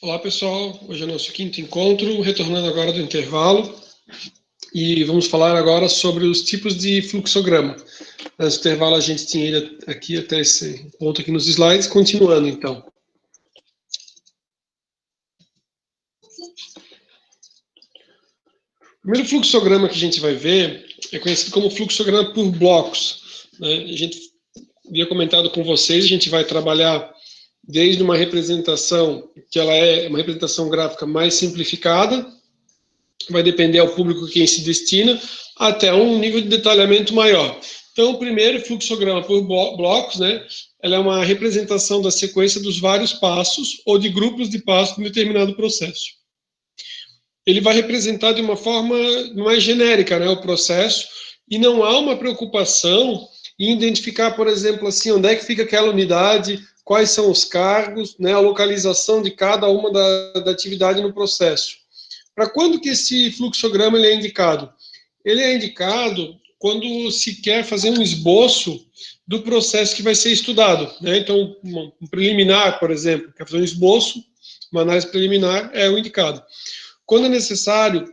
Olá pessoal, hoje é o nosso quinto encontro, retornando agora do intervalo, e vamos falar agora sobre os tipos de fluxograma. Nesse intervalo a gente tinha ido aqui até esse ponto aqui nos slides, continuando então. O primeiro fluxograma que a gente vai ver é conhecido como fluxograma por blocos, né? A gente havia comentado com vocês, a gente vai trabalhar desde uma representação, que ela é uma representação gráfica mais simplificada, vai depender ao público a quem se destina, até um nível de detalhamento maior. Então, o primeiro fluxograma por blocos, né, ela é uma representação da sequência dos vários passos ou de grupos de passos de um determinado processo. Ele vai representar de uma forma mais genérica, né, o processo, e não há uma preocupação em identificar, por exemplo, assim, onde é que fica aquela unidade, quais são os cargos, né, a localização de cada uma da atividade no processo. Para quando que esse fluxograma ele é indicado? Ele é indicado quando se quer fazer um esboço do processo que vai ser estudado, né? Então, um preliminar, por exemplo, quer fazer um esboço, uma análise preliminar é o indicado. Quando é necessário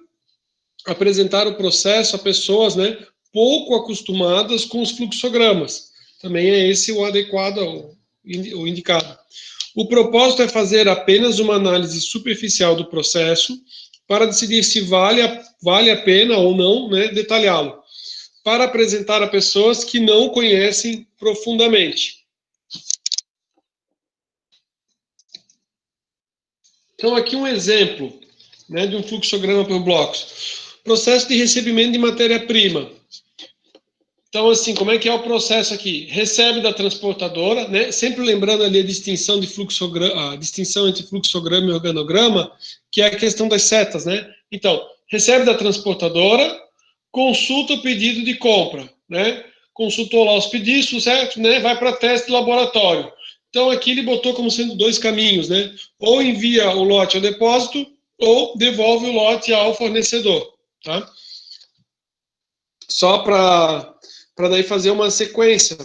apresentar o processo a pessoas, né, pouco acostumadas com os fluxogramas, também é esse o adequado, o indicado. O propósito é fazer apenas uma análise superficial do processo para decidir se vale a pena ou não, né, detalhá-lo, para apresentar a pessoas que não conhecem profundamente. Então, aqui um exemplo, né, de um fluxograma por blocos. Processo de recebimento de matéria-prima. Então, assim, como é que é o processo aqui? Recebe da transportadora, né? Sempre lembrando ali a distinção de fluxograma, a distinção entre fluxograma e organograma, que é a questão das setas, né? Então, recebe da transportadora, consulta o pedido de compra, né? Consultou lá os pedidos, certo? Né? Vai para teste de laboratório. Então, aqui ele botou como sendo dois caminhos, né? Ou envia o lote ao depósito, ou devolve o lote ao fornecedor, tá? Só para daí fazer uma sequência,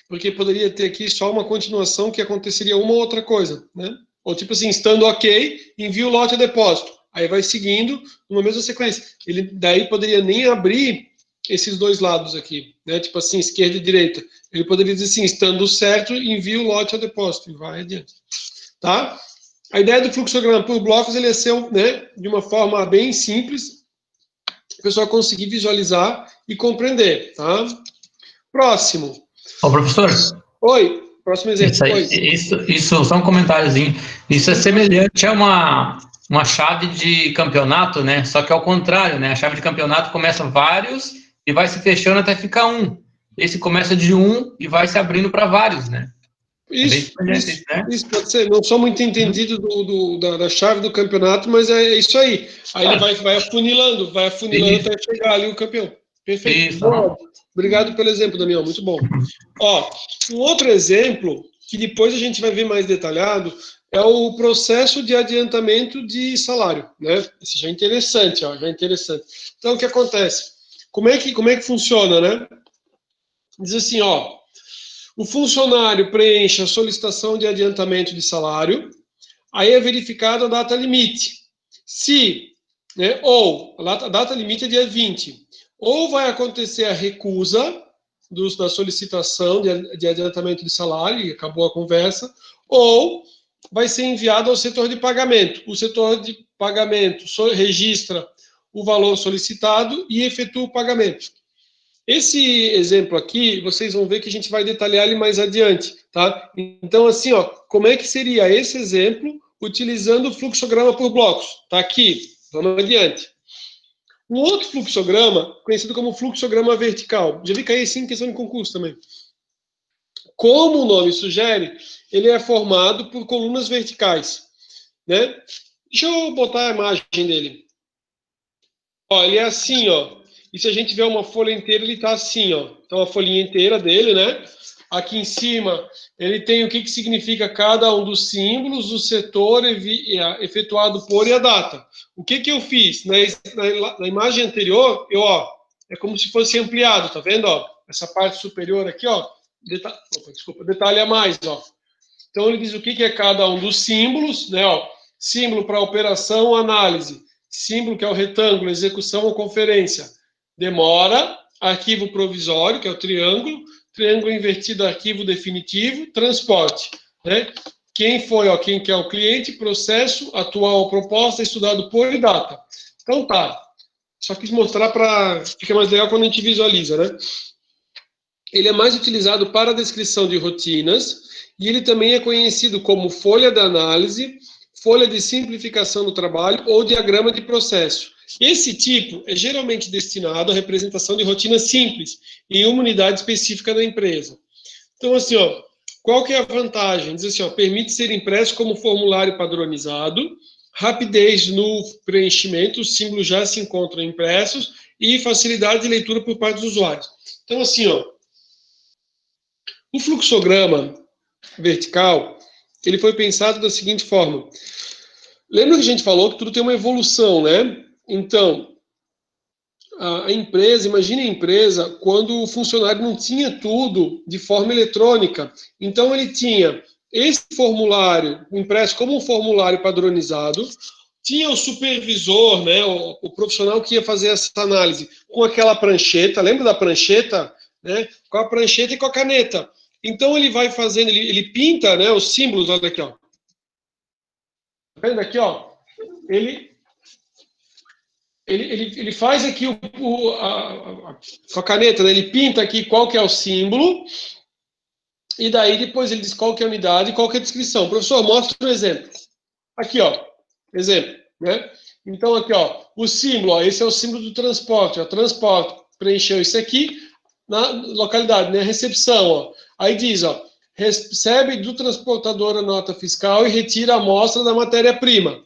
porque poderia ter aqui só uma continuação que aconteceria uma ou outra coisa, né? Ou tipo assim, estando ok, envia o lote a depósito. Aí vai seguindo numa mesma sequência. Ele daí poderia nem abrir esses dois lados aqui, né? Tipo assim, esquerda e direita. Ele poderia dizer assim, estando certo, envia o lote a depósito e vai adiante, tá? A ideia do fluxograma por blocos ele é ser, né, de uma forma bem simples, a pessoa conseguir visualizar e compreender, tá? Próximo. Ô, professor, Oi, próximo exemplo. isso só um comentáriozinho. Isso é semelhante a uma chave de campeonato, né? Só que ao contrário, né? A chave de campeonato começa vários e vai se fechando até ficar um. Esse começa de um e vai se abrindo para vários, né? Isso pode ser. Não sou muito entendido da chave do campeonato, mas é isso aí. Aí ele vai afunilando até chegar ali o campeão. Perfeito. Isso. Bom, obrigado pelo exemplo, Daniel. Muito bom. Ó, um outro exemplo, que depois a gente vai ver mais detalhado, é o processo de adiantamento de salário, né? Esse já é interessante, ó, já é interessante. Então, o que acontece? Como é que funciona, né? Diz assim, ó, o funcionário preenche a solicitação de adiantamento de salário, aí é verificada a data limite. Se, né, ou a data limite é dia 20, ou vai acontecer a recusa da solicitação de adiantamento de salário, e acabou a conversa, ou vai ser enviado ao setor de pagamento. O setor de pagamento registra o valor solicitado e efetua o pagamento. Esse exemplo aqui, vocês vão ver que a gente vai detalhar ele mais adiante, tá? Então, assim, ó, como é que seria esse exemplo utilizando o fluxograma por blocos? Tá aqui, vamos adiante. Um outro fluxograma, conhecido como fluxograma vertical, já vi cair assim em questão de concurso também. Como o nome sugere, ele é formado por colunas verticais, né? Deixa eu botar a imagem dele. Ó, ele é assim, ó. E se a gente ver uma folha inteira, ele está assim, ó. Então, a folhinha inteira dele, né? Aqui em cima, ele tem o que significa cada um dos símbolos, o setor efetuado por e a data. O que eu fiz? Na imagem anterior, ó, é como se fosse ampliado, tá vendo? Ó? Essa parte superior aqui, ó, detalha mais, ó. Então, ele diz o que é cada um dos símbolos, né? Ó, Símbolo para operação, análise. Símbolo, que é o retângulo, execução ou conferência. Demora. Arquivo provisório, que é o triângulo. Triângulo invertido, arquivo definitivo. Transporte, né? Quem foi, ó, quem que é o cliente, processo, atual proposta, estudado por e data. Então tá. Só quis mostrar para ficar mais legal quando a gente visualiza, né? Ele é mais utilizado para a descrição de rotinas e ele também é conhecido como folha de análise, folha de simplificação do trabalho ou diagrama de processo. Esse tipo é geralmente destinado à representação de rotinas simples em uma unidade específica da empresa. Então, assim, ó, qual que é a vantagem? Diz assim, ó, permite ser impresso como formulário padronizado, rapidez no preenchimento, os símbolos já se encontram impressos e facilidade de leitura por parte dos usuários. Então, assim, ó, o fluxograma vertical, ele foi pensado da seguinte forma. Lembra que a gente falou que tudo tem uma evolução, né? Então, a empresa, imagine a empresa quando o funcionário não tinha tudo de forma eletrônica. Então, ele tinha esse formulário impresso como um formulário padronizado, tinha o supervisor, né, o profissional que ia fazer essa análise com aquela prancheta, lembra da prancheta? Né, com a prancheta e com a caneta. Então, ele vai fazendo, ele pinta, né, os símbolos, olha aqui, ó. Tá vendo aqui, ó? Ele faz aqui com a caneta, né? Ele pinta aqui qual que é o símbolo, e daí depois ele diz qual que é a unidade e qual que é a descrição. Professor, mostra um exemplo. Aqui, ó, exemplo, né? Então, aqui, ó, o símbolo, ó, esse é o símbolo do transporte, ó, transporte, preencheu isso aqui na localidade, né? Recepção, ó. Aí diz, ó, recebe do transportador a nota fiscal e retira a amostra da matéria-prima.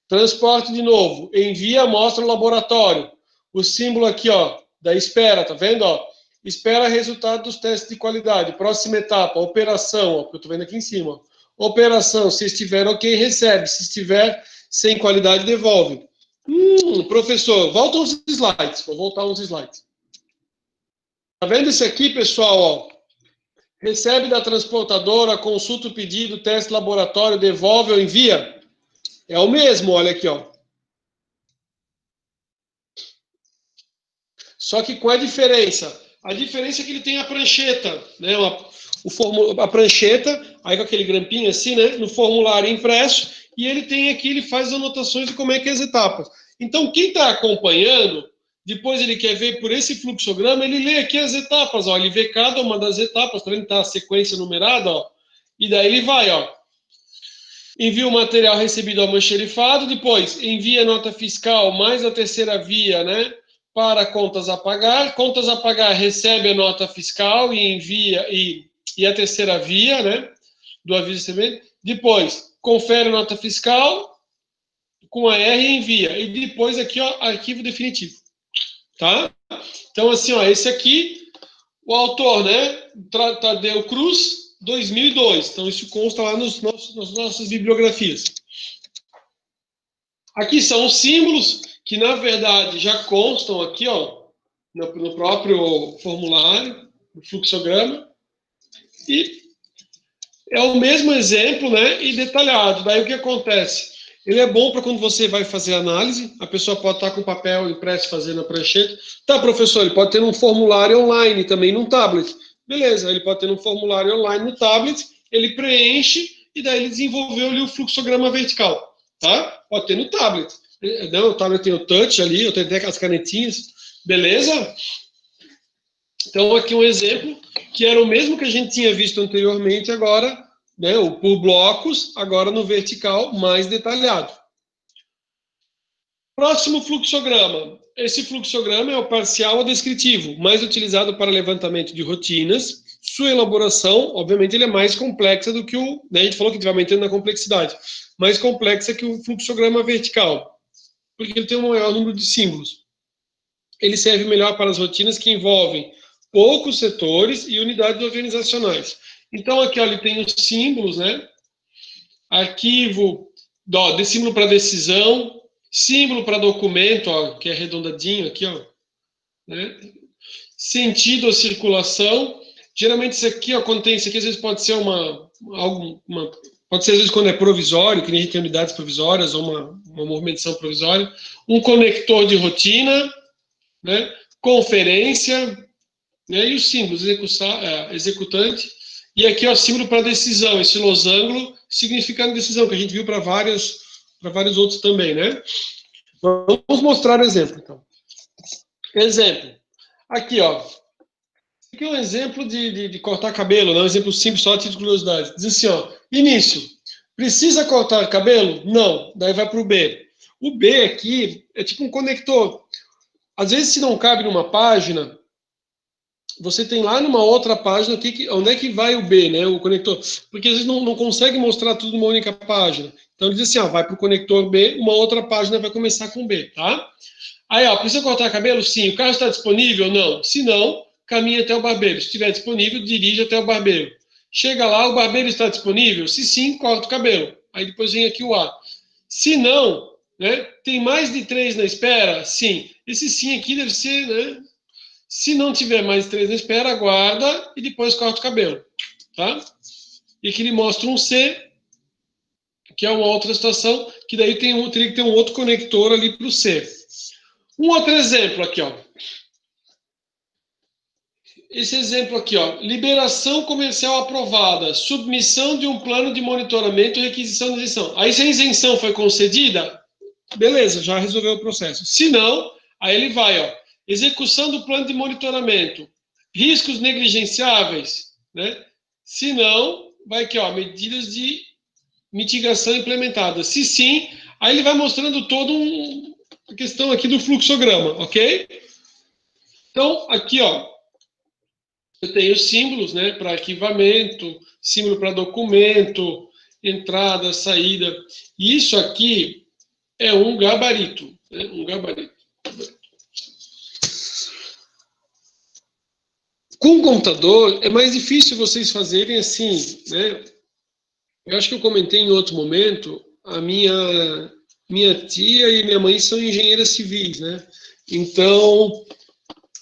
Transporte de novo, envia a amostra ao laboratório. O símbolo aqui, ó, da espera, tá vendo, ó? Espera resultado dos testes de qualidade. Próxima etapa, operação, ó, que eu tô vendo aqui em cima, ó. Operação, se estiver ok, recebe. Se estiver sem qualidade, devolve. Professor, volta uns slides. Vou voltar uns slides. Tá vendo isso aqui, pessoal, ó? Recebe da transportadora, consulta o pedido, teste laboratório, devolve ou envia. É o mesmo, olha aqui, ó. Só que qual é a diferença? A diferença é que ele tem a prancheta, né? A prancheta, aí com aquele grampinho assim, né? No formulário impresso, e ele tem aqui, ele faz anotações de como é que é as etapas. Então, quem está acompanhando, depois ele quer ver por esse fluxograma, ele lê aqui as etapas, ó. Ele vê cada uma das etapas, tá vendo? Tá a sequência numerada, ó. E daí ele vai, ó. Envia o material recebido ao almoxerifado, depois envia a nota fiscal mais a terceira via, né? Para contas a pagar. Contas a pagar recebe a nota fiscal e envia, e a terceira via, né? Do aviso de recebimento. Depois, confere a nota fiscal com a R e envia. E depois aqui, ó, arquivo definitivo. Tá? Então, assim, ó, esse aqui, o autor, né? Tadeu Cruz, 2002. Então, isso consta lá nas nossas bibliografias. Aqui são os símbolos que, na verdade, já constam aqui, ó, no próprio formulário, no fluxograma. E é o mesmo exemplo, né, e detalhado. Daí o que acontece? Ele é bom para quando você vai fazer análise, a pessoa pode estar com papel impresso fazendo a prancheta. Tá, professor, ele pode ter um formulário online também num tablet. Beleza, ele pode ter um formulário online no tablet, ele preenche e daí ele desenvolveu ali o fluxograma vertical, tá? Pode ter no tablet. Não, o tablet tem o touch ali, eu tenho até as canetinhas, beleza? Então, aqui um exemplo, que era o mesmo que a gente tinha visto anteriormente, agora, né, por blocos, agora no vertical, mais detalhado. Próximo fluxograma. Esse fluxograma é o parcial ou descritivo, mais utilizado para levantamento de rotinas. Sua elaboração, obviamente, ele é mais complexa do que o... Né, a gente falou que vai aumentando na complexidade. Mais complexa que o fluxograma vertical, porque ele tem um maior número de símbolos. Ele serve melhor para as rotinas que envolvem poucos setores e unidades organizacionais. Então, aqui, ó, ele tem os símbolos, né? Arquivo, ó, de símbolo para decisão, símbolo para documento, ó, que é arredondadinho aqui, ó, né? Sentido ou circulação. Geralmente, isso aqui, ó, quando tem isso aqui, às vezes pode ser uma pode ser às vezes quando é provisório, que nem a gente tem unidades provisórias ou uma movimentação provisória, um conector de rotina, né? Conferência, né? E os símbolos, executante, e aqui ó, símbolo para decisão, esse losango significando decisão, que a gente viu para vários outros também, né? Vamos mostrar o exemplo, então. Exemplo. Aqui, ó. Aqui é um exemplo de cortar cabelo, né? Um exemplo simples, só a título de curiosidade. Diz assim, ó. Início. Precisa cortar cabelo? Não. Daí vai para o B. O B aqui é tipo um conector. Às vezes, se não cabe numa página, você tem lá numa outra página onde é que vai o B, né? O conector. Porque às vezes não consegue mostrar tudo numa única página. Então, ele diz assim, ó, vai para o conector B, uma outra página vai começar com B, tá? Aí, ó, precisa cortar cabelo? Sim. O carro está disponível? Não. Se não, caminha até o barbeiro. Se estiver disponível, dirige até o barbeiro. Chega lá, o barbeiro está disponível? Se sim, corta o cabelo. Aí depois vem aqui o A. Se não, né, tem mais de 3 na espera? Sim. Esse sim aqui deve ser, né? Se não tiver mais de 3 na espera, aguarda e depois corta o cabelo, tá? E aqui ele mostra um C, que é uma outra situação, que daí teria que ter um outro conector ali para o C. Um outro exemplo aqui, ó. Esse exemplo aqui, ó. Liberação comercial aprovada, submissão de um plano de monitoramento e requisição de isenção. Aí se a isenção foi concedida, beleza, já resolveu o processo. Se não, aí ele vai, ó. Execução do plano de monitoramento. Riscos negligenciáveis, né? Se não, vai aqui, ó, medidas de mitigação implementadas. Se sim, aí ele vai mostrando toda a questão aqui do fluxograma, ok? Então, aqui, ó, eu tenho símbolos, né, para arquivamento, símbolo para documento, entrada, saída. E isso aqui é um gabarito, né, um gabarito. Com o computador, é mais difícil vocês fazerem assim, né? Eu acho que eu comentei em outro momento, a minha tia e minha mãe são engenheiras civis, né? Então,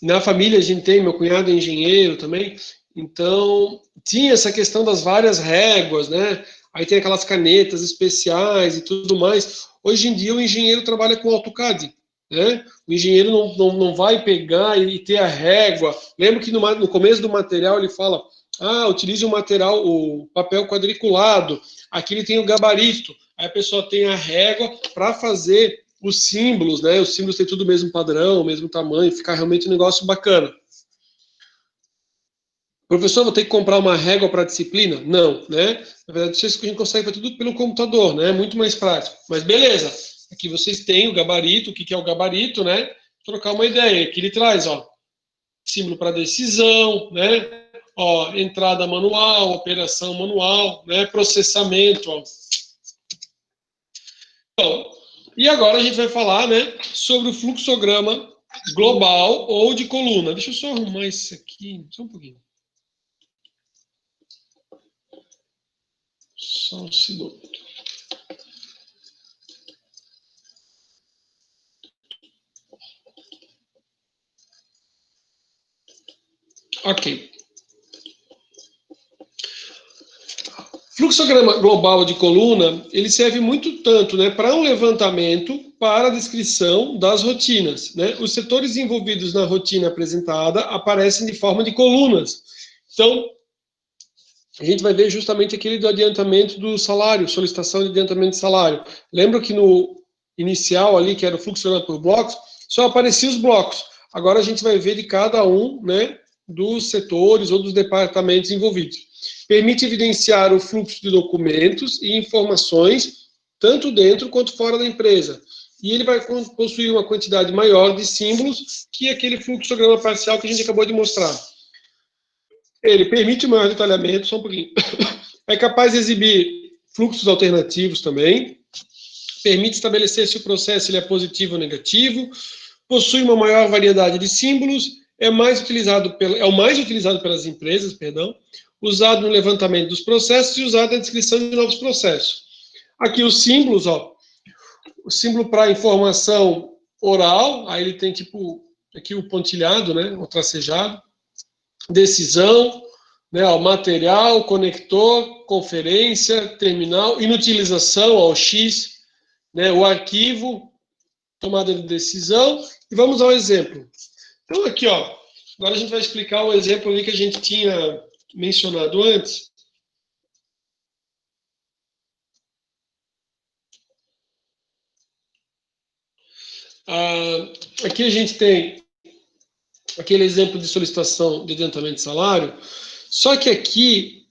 na família a gente tem, meu cunhado é engenheiro também, então tinha essa questão das várias réguas, né? Aí tem aquelas canetas especiais e tudo mais. Hoje em dia o engenheiro trabalha com AutoCAD, né? O engenheiro não vai pegar e ter a régua. Lembro que no começo do material ele fala, utilize o papel quadriculado, aqui ele tem o gabarito, aí a pessoa tem a régua para fazer os símbolos, né? Os símbolos têm tudo o mesmo padrão, o mesmo tamanho, fica realmente um negócio bacana. Professor, vou ter que comprar uma régua para a disciplina? Não, né? Na verdade, isso a gente consegue fazer tudo pelo computador, né? É muito mais prático. Mas beleza, aqui vocês têm o gabarito, o que é o gabarito, né? Trocar uma ideia. Aqui ele traz, ó, símbolo para decisão, né? Ó, entrada manual, operação manual, né? Processamento, ó. Então, e agora a gente vai falar, né, sobre o fluxograma global ou de coluna. Deixa eu só arrumar isso aqui, só um pouquinho. Só um segundo. Ok. Fluxograma global de coluna, ele serve muito tanto, né, para um levantamento, para a descrição das rotinas, né? Os setores envolvidos na rotina apresentada aparecem de forma de colunas. Então, a gente vai ver justamente aquele do adiantamento do salário, solicitação de adiantamento de salário. Lembra que no inicial ali, que era o fluxograma por blocos, só apareciam os blocos. Agora a gente vai ver de cada um, né, dos setores ou dos departamentos envolvidos. Permite evidenciar o fluxo de documentos e informações, tanto dentro quanto fora da empresa. E ele vai possuir uma quantidade maior de símbolos que aquele fluxograma parcial que a gente acabou de mostrar. Ele permite um maior detalhamento, só um pouquinho. É capaz de exibir fluxos alternativos também. Permite estabelecer se o processo ele é positivo ou negativo. Possui uma maior variedade de símbolos. É o mais utilizado pelas empresas, usado no levantamento dos processos e usado na descrição de novos processos. Aqui os símbolos, ó. O símbolo para informação oral, aí ele tem tipo aqui o pontilhado, né, o tracejado. Decisão, né, ó, material, conector, conferência, terminal, inutilização, ó, o X, né, o arquivo, tomada de decisão, e vamos ao exemplo. Então aqui, ó, agora a gente vai explicar o exemplo ali que a gente tinha mencionado antes. Aqui a gente tem aquele exemplo de solicitação de adiantamento de salário, só que aqui,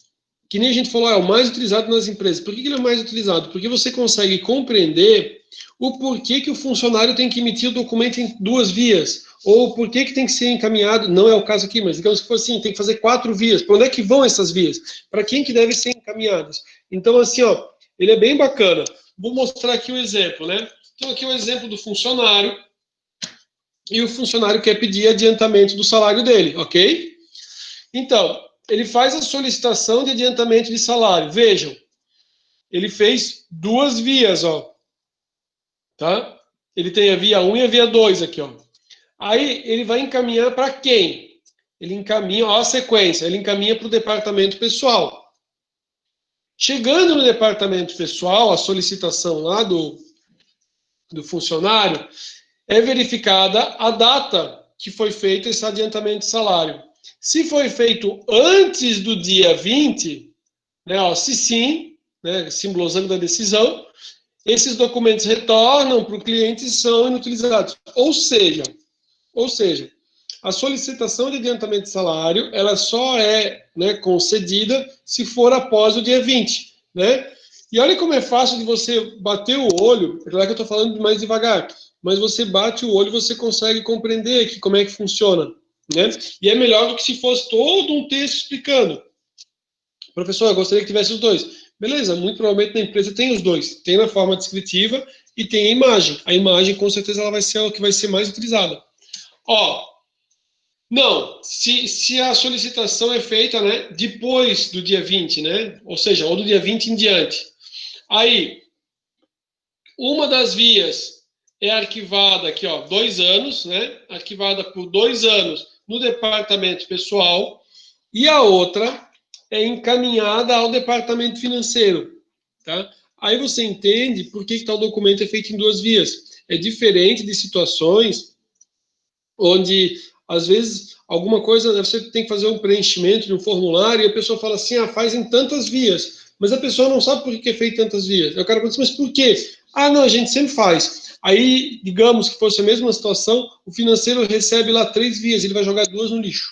que nem a gente falou, é o mais utilizado nas empresas. Por que ele é o mais utilizado? Porque você consegue compreender o porquê que o funcionário tem que emitir o documento em 2 vias, ou por que tem que ser encaminhado, não é o caso aqui, mas digamos que for assim, tem que fazer 4 vias. Para onde é que vão essas vias? Para quem que devem ser encaminhadas? Então, assim, ó, ele é bem bacana. Vou mostrar aqui o exemplo, né? Então, aqui é o exemplo do funcionário, e o funcionário quer pedir adiantamento do salário dele, ok? Então, ele faz a solicitação de adiantamento de salário. Vejam, ele fez 2 vias, ó. Tá? Ele tem a via 1 e a via 2 aqui, ó. Aí ele vai encaminhar para quem? Ele encaminha, ó, a sequência, ele encaminha para o departamento pessoal. Chegando no departamento pessoal, a solicitação lá do funcionário, é verificada a data que foi feito esse adiantamento de salário. Se foi feito antes do dia 20, né, ó, se sim, né, simbolizando a decisão, esses documentos retornam para o cliente e são inutilizados. Ou seja, a solicitação de adiantamento de salário, ela só é, né, concedida se for após o dia 20, né? E olha como é fácil de você bater o olho, é claro que eu estou falando mais devagar, mas você bate o olho e você consegue compreender aqui como é que funciona, né? E é melhor do que se fosse todo um texto explicando. Professor, eu gostaria que tivesse os 2. Beleza, muito provavelmente na empresa tem os 2. Tem na forma descritiva e tem a imagem. A imagem, com certeza, ela vai ser o que vai ser mais utilizada. Ó, não, se a solicitação é feita, né, depois do dia 20, né, ou seja, ou do dia 20 em diante. Aí, uma das vias é arquivada aqui, ó, 2 anos, né, arquivada por 2 anos no departamento pessoal, e a outra é encaminhada ao departamento financeiro, tá? Aí você entende por que tal documento é feito em 2 vias. É diferente de situações onde, às vezes, alguma coisa, você tem que fazer um preenchimento de um formulário e a pessoa fala assim, faz em tantas vias. Mas a pessoa não sabe por que é feito em tantas vias. Eu quero perguntar, mas por quê? Não, a gente sempre faz. Aí, digamos que fosse a mesma situação, o financeiro recebe lá 3 vias, ele vai jogar 2 no lixo.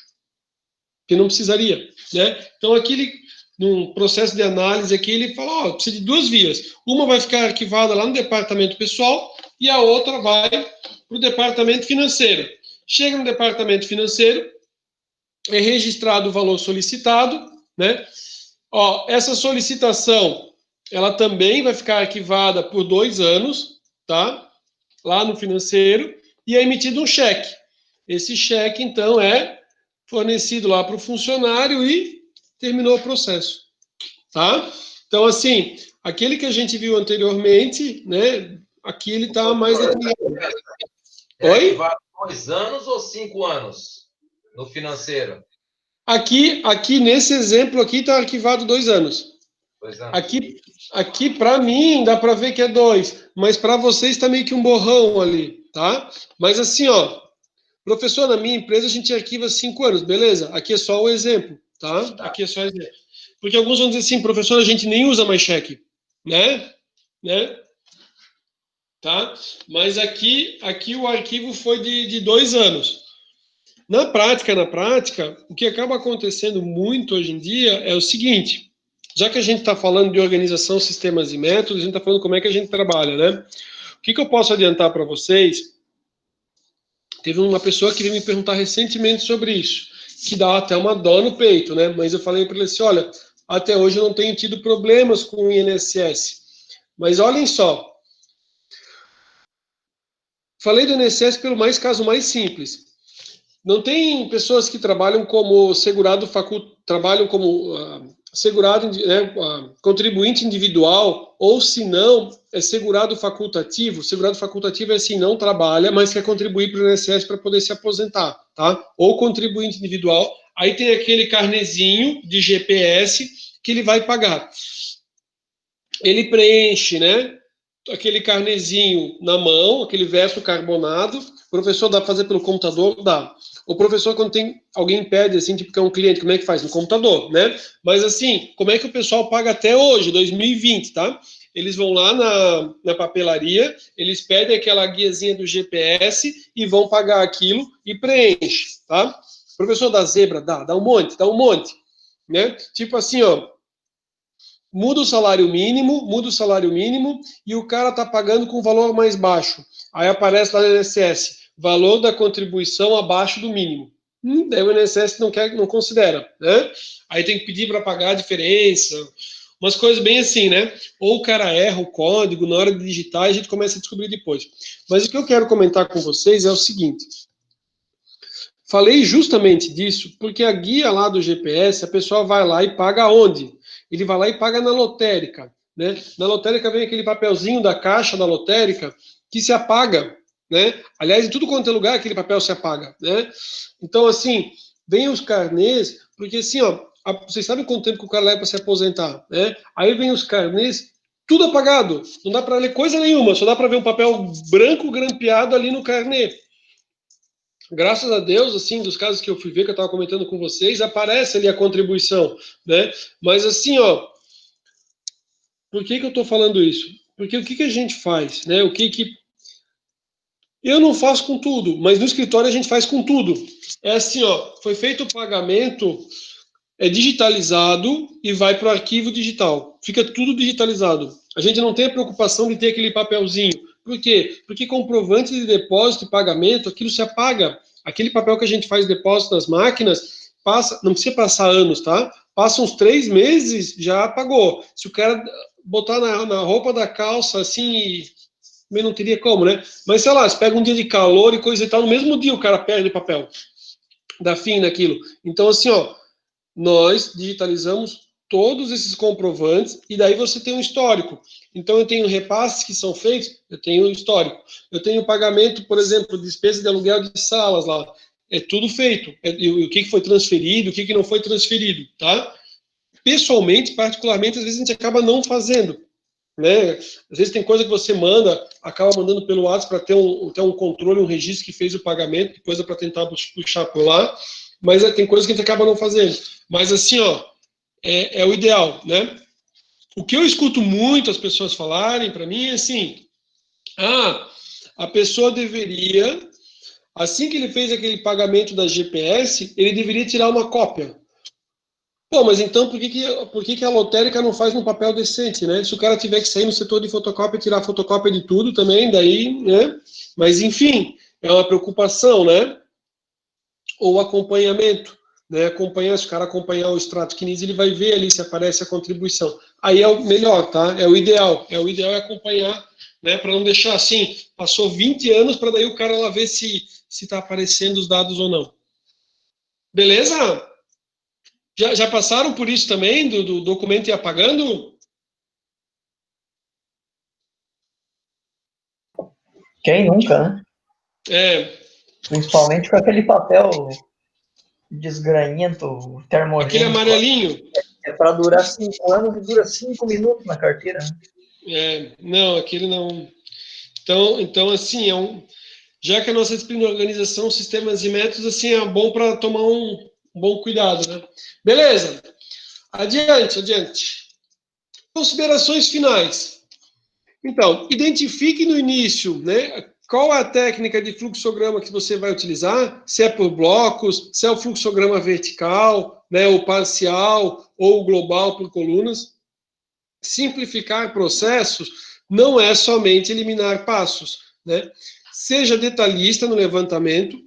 Que não precisaria, né? Então, aqui, num processo de análise aqui, ele fala, precisa de 2 vias. Uma vai ficar arquivada lá no departamento pessoal e a outra vai para o departamento financeiro. Chega no departamento financeiro, é registrado o valor solicitado, né? Essa solicitação, ela também vai ficar arquivada por 2 anos, tá? Lá no financeiro, e é emitido um cheque. Esse cheque, então, é fornecido lá para o funcionário e terminou o processo, tá? Então, assim, aquele que a gente viu anteriormente, né? Aqui ele está mais detalhado. Oi? 2 anos ou 5 anos no financeiro? Aqui nesse exemplo aqui está arquivado 2 anos. 2 anos. Aqui para mim dá para ver que é 2, mas para vocês está meio que um borrão ali, tá? Mas assim, ó, professor, na minha empresa a gente arquiva 5 anos, beleza? Aqui é só o exemplo, tá? Aqui é só o exemplo. Porque alguns vão dizer assim, professor, a gente nem usa mais cheque, né? Tá? Mas aqui o arquivo foi de 2 anos. Na prática, o que acaba acontecendo muito hoje em dia é o seguinte, já que a gente está falando de organização, sistemas e métodos, a gente está falando como é que a gente trabalha, né? O que eu posso adiantar para vocês? Teve uma pessoa que veio me perguntar recentemente sobre isso, que dá até uma dó no peito, né? Mas eu falei para ele assim, olha, até hoje eu não tenho tido problemas com o INSS. Mas olhem só, falei do INSS pelo caso mais simples. Não tem pessoas que trabalham como segurado trabalham como segurado, né, contribuinte individual, ou se não, é segurado facultativo. Segurado facultativo é assim, não trabalha, mas quer contribuir para o INSS para poder se aposentar, tá? Ou contribuinte individual, Aí tem aquele carnezinho de GPS que ele vai pagar. Ele preenche, né? Aquele carnezinho na mão, aquele verso carbonado. O professor dá para fazer pelo computador? Dá. O professor, quando tem alguém pede, assim, tipo que é um cliente, como é que faz? No computador, né? Mas assim, como é que o pessoal paga até hoje, 2020, tá? Eles vão lá na papelaria, eles pedem aquela guiazinha do GPS e vão pagar aquilo e preenche, tá? Professor da zebra, dá um monte, né? Tipo assim, ó, muda o salário mínimo e o cara tá pagando com valor mais baixo. Aí aparece lá no INSS, valor da contribuição abaixo do mínimo. Daí o INSS não considera, né? Aí tem que pedir para pagar a diferença, umas coisas bem assim, né? Ou o cara erra o código na hora de digitar e a gente começa a descobrir depois. Mas o que eu quero comentar com vocês é o seguinte. Falei justamente disso porque a guia lá do GPS, a pessoa vai lá e paga onde? Ele vai lá e paga na lotérica, né? Na lotérica vem aquele papelzinho da caixa da lotérica que se apaga, né? Aliás, em tudo quanto é lugar aquele papel se apaga, né? Então, assim, vem os carnês, porque assim, ó, vocês sabem quanto tempo que o cara leva para se aposentar, né? Aí vem os carnês, tudo apagado, não dá para ler coisa nenhuma, só dá para ver um papel branco grampeado ali no carnê. Graças a Deus, assim, dos casos que eu fui ver, que eu estava comentando com vocês, aparece ali a contribuição, né? Mas assim, ó, por que eu estou falando isso? Porque o que a gente faz, né? Eu não faço com tudo, mas no escritório a gente faz com tudo. É assim, ó, foi feito o pagamento, é digitalizado e vai para o arquivo digital. Fica tudo digitalizado. A gente não tem a preocupação de ter aquele papelzinho. Por quê? Porque comprovante de depósito e pagamento, aquilo se apaga. Aquele papel que a gente faz depósito nas máquinas, passa, não precisa passar anos, tá? Passa uns 3 meses, já apagou. Se o cara botar na roupa da calça, assim, também não teria como, né? Mas, sei lá, se pega um dia de calor e coisa e tal, no mesmo dia o cara perde o papel. Dá fim naquilo. Então, assim, ó, nós digitalizamos todos esses comprovantes e daí você tem um histórico. Então, eu tenho repasses que são feitos, eu tenho um histórico. Eu tenho pagamento, por exemplo, despesa de aluguel de salas lá. É tudo feito. O que foi transferido, o que não foi transferido, tá? Pessoalmente, particularmente, às vezes a gente acaba não fazendo, né? Às vezes tem coisa que você manda, acaba mandando pelo WhatsApp para ter um controle, um registro que fez o pagamento, coisa para tentar puxar por lá, mas tem coisas que a gente acaba não fazendo. Mas assim, ó, é o ideal, né? O que eu escuto muito as pessoas falarem para mim é assim, a pessoa deveria, assim que ele fez aquele pagamento da GPS, ele deveria tirar uma cópia. Pô, mas então por que a lotérica não faz um papel decente, né? Se o cara tiver que sair no setor de fotocópia e tirar fotocópia de tudo também, daí, né? Mas enfim, é uma preocupação, né? Ou acompanhamento, né? Se o cara acompanhar o extrato CNIS, ele vai ver ali se aparece a contribuição. Aí é o melhor, tá? É o ideal. O ideal é acompanhar, né? Para não deixar assim, passou 20 anos para daí o cara lá ver se está aparecendo os dados ou não. Beleza? Já passaram por isso também, do documento ir apagando? Quem nunca, né? Principalmente com aquele papel desgranhento, termogênico. Aquele amarelinho. É para durar 5 anos e dura 5 minutos na carteira. Não, aquele não. Então assim, já que a nossa disciplina de organização, sistemas e métodos, assim, é bom para tomar um bom cuidado, né? Beleza. Adiante. Considerações finais. Então, identifique no início, né, qual é a técnica de fluxograma que você vai utilizar, se é por blocos, se é o fluxograma vertical, né, ou parcial, ou global por colunas. Simplificar processos não é somente eliminar passos, né? Seja detalhista no levantamento,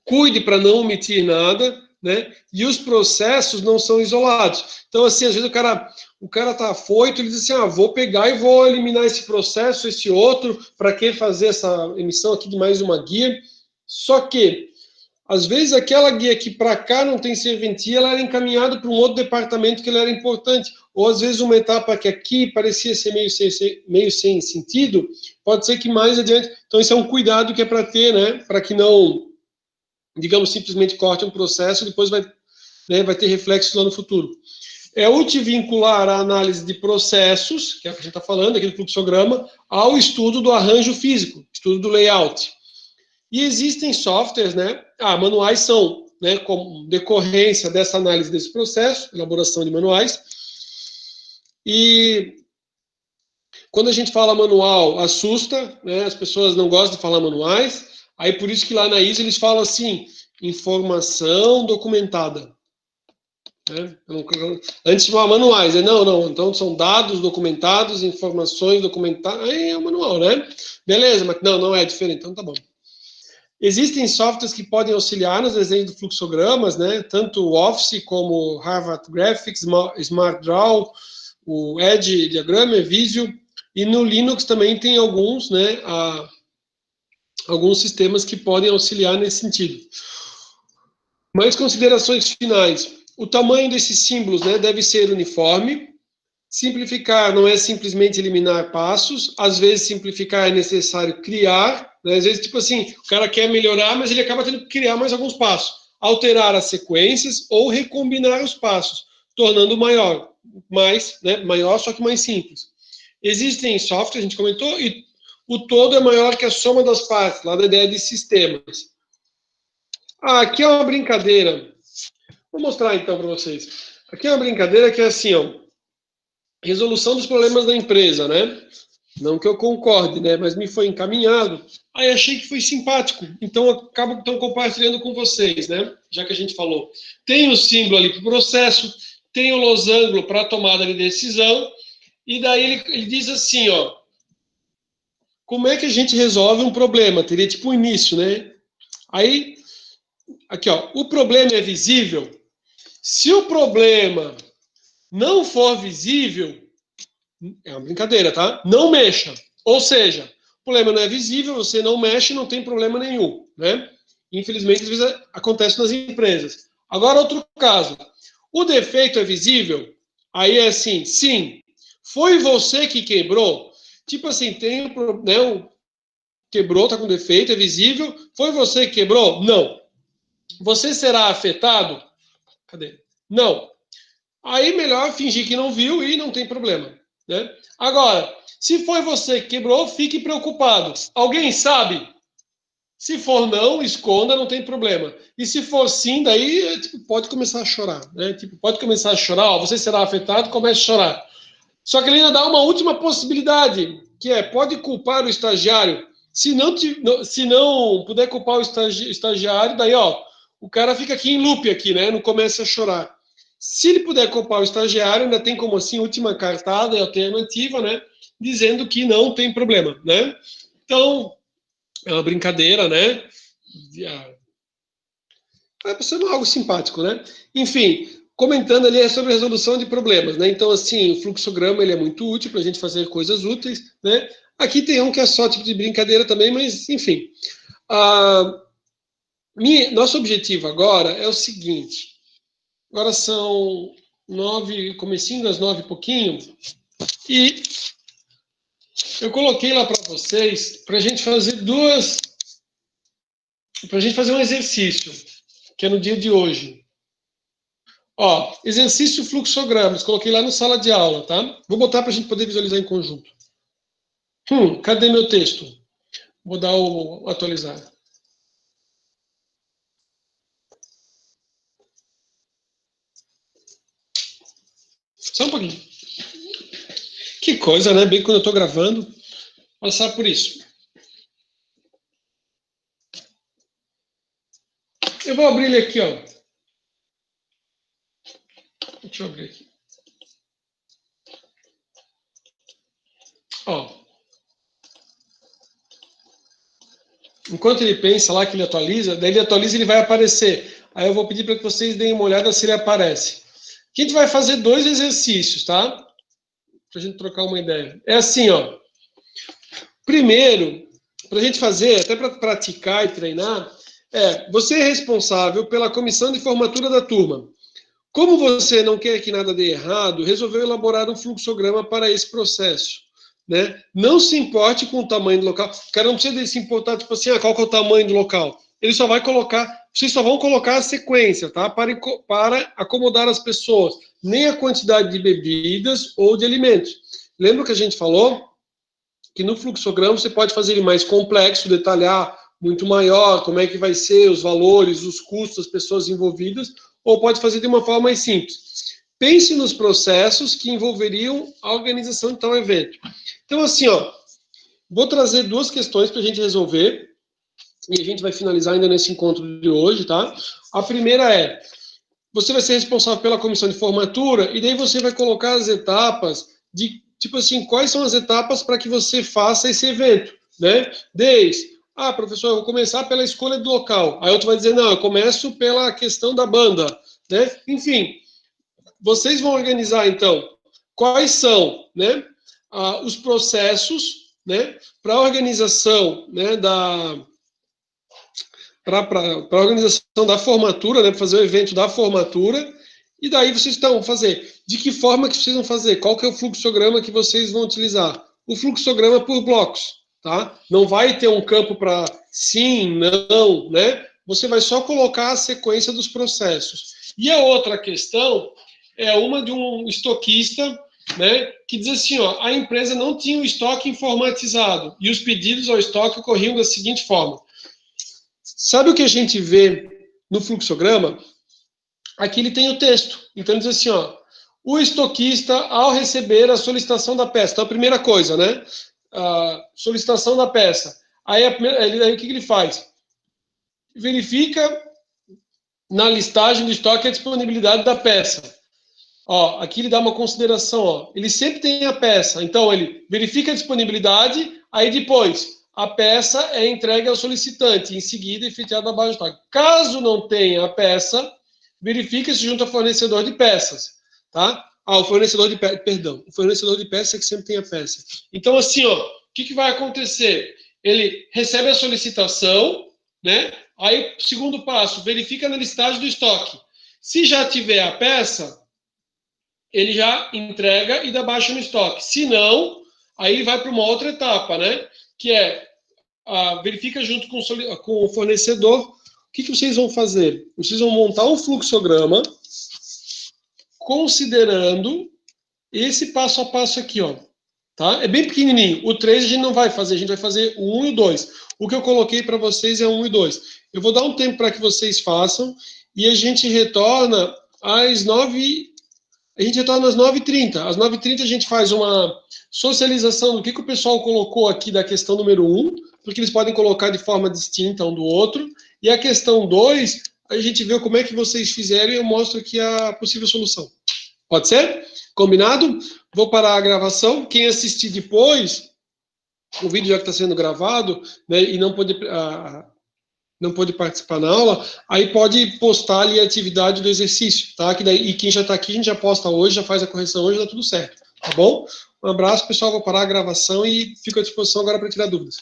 cuide para não omitir nada, né? E os processos não são isolados. Então, assim, às vezes o cara tá afoito, ele diz assim, vou pegar e vou eliminar esse processo, esse outro, para que fazer essa emissão aqui de mais uma guia? Só que, às vezes, aquela guia que para cá não tem serventia, ela era encaminhada para um outro departamento que ela era importante. Ou, às vezes, uma etapa que aqui parecia ser meio sem sentido, pode ser que mais adiante... Então, esse é um cuidado que é para ter, né? Para que não digamos, simplesmente corte um processo, depois vai, né, vai ter reflexos lá no futuro. É útil vincular a análise de processos, que é o que a gente está falando aqui do fluxograma, ao estudo do arranjo físico, estudo do layout. E existem softwares, né? Manuais são, né, como decorrência dessa análise desse processo, elaboração de manuais. E quando a gente fala manual, assusta, né? As pessoas não gostam de falar manuais. Aí por isso que lá na ISO eles falam assim, informação documentada. Antes de falar manuais, não, então são dados documentados, informações documentadas, aí é o manual, né? Beleza, mas não é diferente, então tá bom. Existem softwares que podem auxiliar nos desenhos de fluxogramas, né? Tanto o Office como o Harvard Graphics, Smart Draw, o Edge Diagrammer, Visio, e no Linux também tem alguns, né? Alguns sistemas que podem auxiliar nesse sentido. Mais considerações finais. O tamanho desses símbolos, né, deve ser uniforme. Simplificar não é simplesmente eliminar passos. Às vezes, simplificar é necessário criar. Né? Às vezes, tipo assim, o cara quer melhorar, mas ele acaba tendo que criar mais alguns passos. Alterar as sequências ou recombinar os passos, tornando maior, maior, só que mais simples. Existem softwares, a gente comentou, e o todo é maior que a soma das partes, lá da ideia de sistemas. Aqui é uma brincadeira. Vou mostrar então para vocês. Aqui é uma brincadeira que é assim, ó, resolução dos problemas da empresa, né? Não que eu concorde, né? Mas me foi encaminhado. Aí achei que foi simpático. Então acabo então compartilhando com vocês, né? Já que a gente falou. Tem o símbolo ali para o processo, tem o losango para a tomada de decisão, e daí ele diz assim, ó, como é que a gente resolve um problema? Teria tipo um início, né? Aí, aqui ó, o problema é visível. Se o problema não for visível, é uma brincadeira, tá? Não mexa. Ou seja, o problema não é visível, você não mexe, não tem problema nenhum, né? Infelizmente, às vezes acontece nas empresas. Agora, outro caso. O defeito é visível? Aí é assim, sim. Foi você que quebrou? Tipo assim, tem né, quebrou, tá com defeito, é visível. Foi você que quebrou? Não. Você será afetado? Cadê? Não. Aí melhor fingir que não viu e não tem problema, né? Agora, se foi você que quebrou, fique preocupado. Alguém sabe? Se for não, esconda, não tem problema. E se for sim, daí tipo, pode começar a chorar, né? Tipo, pode começar a chorar, ó, você será afetado, comece a chorar. Só que ele ainda dá uma última possibilidade, que é, pode culpar o estagiário. Se não puder culpar o estagiário, daí, ó, o cara fica aqui em loop aqui, né? Não começa a chorar. Se ele puder culpar o estagiário, ainda tem como assim, última cartada e alternativa, né? Dizendo que não tem problema, né? Então, é uma brincadeira, né? Vai sendo algo simpático, né? Enfim, comentando ali sobre resolução de problemas, né? Então, assim, o fluxograma ele é muito útil para a gente fazer coisas úteis, né? Aqui tem um que é só tipo de brincadeira também, mas, enfim. Nosso objetivo agora é o seguinte. Agora são 9, comecinho das 9 e pouquinho, e eu coloquei lá para vocês para a gente fazer para a gente fazer um exercício, que é no dia de hoje. Ó, exercício fluxogramas, coloquei lá na sala de aula, tá? Vou botar para a gente poder visualizar em conjunto. Cadê meu texto? Vou dar o atualizar. Só um pouquinho. Que coisa, né? Bem quando eu estou gravando, passar por isso. Eu vou abrir ele aqui, ó. Deixa eu abrir aqui. Ó. Enquanto ele pensa lá que ele atualiza, daí ele atualiza e ele vai aparecer. Aí eu vou pedir para que vocês deem uma olhada se ele aparece. Aqui a gente vai fazer 2 exercícios, tá? Para a gente trocar uma ideia. É assim, ó. Primeiro, para a gente fazer, até para praticar e treinar, você é responsável pela comissão de formatura da turma. Como você não quer que nada dê errado, resolveu elaborar um fluxograma para esse processo. Né? Não se importe com o tamanho do local. O cara não precisa se importar, tipo assim, qual que é o tamanho do local. Ele só vai colocar vocês só vão colocar a sequência, tá? Para acomodar as pessoas, nem a quantidade de bebidas ou de alimentos. Lembra que a gente falou que no fluxograma você pode fazer ele mais complexo, detalhar muito maior, como é que vai ser, os valores, os custos, as pessoas envolvidas, ou pode fazer de uma forma mais simples. Pense nos processos que envolveriam a organização de tal evento. Então, assim, ó, vou trazer duas questões para a gente resolver, e a gente vai finalizar ainda nesse encontro de hoje, tá? A primeira é, você vai ser responsável pela comissão de formatura, e daí você vai colocar as etapas de, tipo assim, quais são as etapas para que você faça esse evento, né? Professor, eu vou começar pela escolha do local. Aí outro vai dizer, não, eu começo pela questão da banda, né? Enfim, vocês vão organizar, então, quais são, né, os processos, né, para a organização, né, para a organização da formatura, né, para fazer o evento da formatura, e daí vocês estão fazer. De que forma que vocês vão fazer? Qual que é o fluxograma que vocês vão utilizar? O fluxograma por blocos, tá? Não vai ter um campo para sim, não, né? Você vai só colocar a sequência dos processos. E a outra questão é uma de um estoquista, né, que diz assim, ó, a empresa não tinha o estoque informatizado e os pedidos ao estoque ocorriam da seguinte forma. Sabe o que a gente vê no fluxograma? Aqui ele tem o texto. Então ele diz assim, ó, o estoquista, ao receber a solicitação da peça, então a primeira coisa, né, a solicitação da peça, aí o que ele faz? Verifica na listagem do estoque a disponibilidade da peça. Ó, aqui ele dá uma consideração, ó, ele sempre tem a peça, então ele verifica a disponibilidade, aí depois a peça é entregue ao solicitante, em seguida efetuada a baixa de estoque. Caso não tenha a peça, verifica se junto ao fornecedor de peças, tá? O fornecedor de peças, perdão, o fornecedor de peças é que sempre tem a peça. Então, assim, ó, o que vai acontecer? Ele recebe a solicitação, né? Aí, segundo passo, verifica na listagem do estoque. Se já tiver a peça, ele já entrega e dá baixa no estoque. Se não, aí ele vai para uma outra etapa, né? Que é, verifica junto com o fornecedor. O que vocês vão fazer? Vocês vão montar um fluxograma considerando esse passo a passo aqui, ó. Tá? É bem pequenininho. O 3 a gente não vai fazer, a gente vai fazer o 1 e o 2. O que eu coloquei para vocês é o 1 e 2. Eu vou dar um tempo para que vocês façam e a gente retorna às 9... A gente retorna às 9h30. Às 9h30 a gente faz uma socialização do que o pessoal colocou aqui da questão número 1, porque eles podem colocar de forma distinta um do outro. E a questão 2, a gente vê como é que vocês fizeram e eu mostro aqui a possível solução. Pode ser? Combinado? Vou parar a gravação. Quem assistir depois, o vídeo já está sendo gravado, né, e não pode participar na aula, aí pode postar ali a atividade do exercício, tá? E quem já está aqui, a gente já posta hoje, já faz a correção hoje, dá tudo certo, tá bom? Um abraço, pessoal, vou parar a gravação e fico à disposição agora para tirar dúvidas.